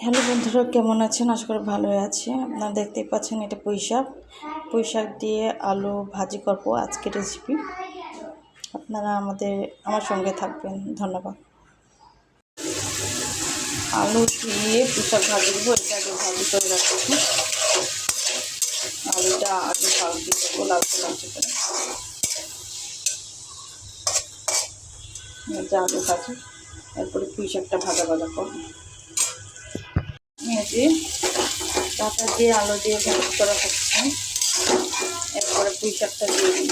Hello বন্ধুরা, কেমন আছেন? আশা করি ভালোই আছে। আপনারা দেখতেই পাচ্ছেন এটা পুঁই শাক দিয়ে আলু ভাজি করব আজকের রেসিপি। আপনারা আমার সঙ্গে থাকবেন। ধন্যবাদ। আলু দিয়ে পুঁই শাক ভাজি দেবো, এটা আগে ভাজি করে রাখছি। আলুটা আগে ভাজি করবো লালচে করে, আলু ভাজি, এরপরে পুঁই শাকটা ভাজা করবো। ডাটা দিয়ে আলু দিয়ে ভাজি করা হচ্ছে, এরপরে পুঁই শাকটা দিয়ে দিই।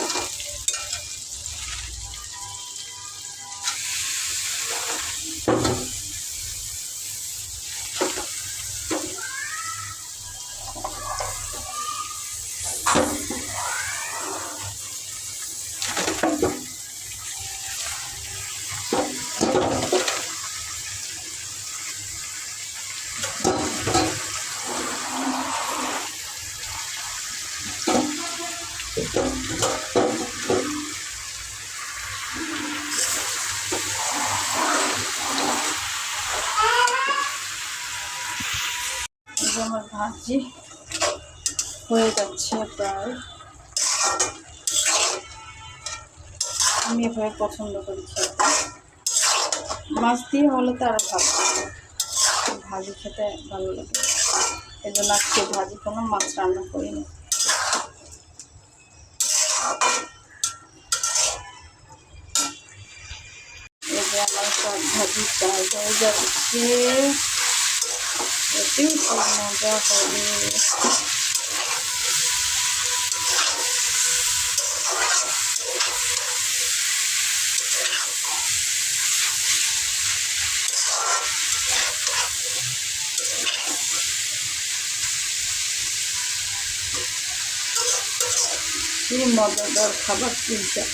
আমার ভাজি হয়ে যাচ্ছে প্রায়। আমি এভাবে পছন্দ করি খেতে। মাছ দিয়ে হলে তো আরও ভালো, ভাজি খেতে ভালো লাগে। এই জন্য আজকে ভাজি কোনো মাছ রান্না করিনি। এই যে আমার সব ভাজি প্রায় হয়ে যাচ্ছে, এতেও খুব মজা হবে। খুব মজাদার খাবার পুঁইশাক।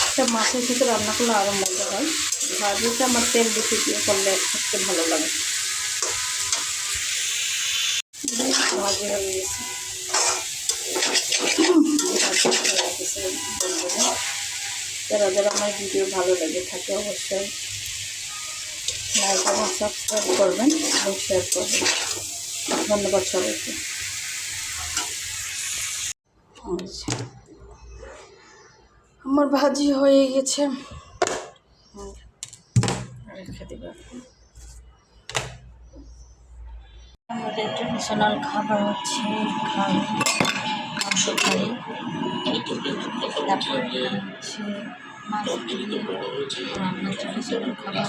একটা মাছের সাথে রান্না করলে আরও মজা হয়। ভাজিটা আমার তেল বেশি দিয়ে করলে খেতে ভালো লাগে। ভাজি হয়ে গেছে, যারা যারা আমার ভিডিও ভালো লাগে থাকে অবশ্যই লাইক এবং সাবস্ক্রাইব করবেন এবং শেয়ার করবেন। ধন্যবাদ সবাইকে। আমার ভাজি হয়ে গেছে, রেখে দেবে। আমাদের ট্রেডিশনাল খাবার হচ্ছে মাংস খাই, তারপর হচ্ছে মাছ দিয়ে রান্না ট্রেডিশনাল খাবার।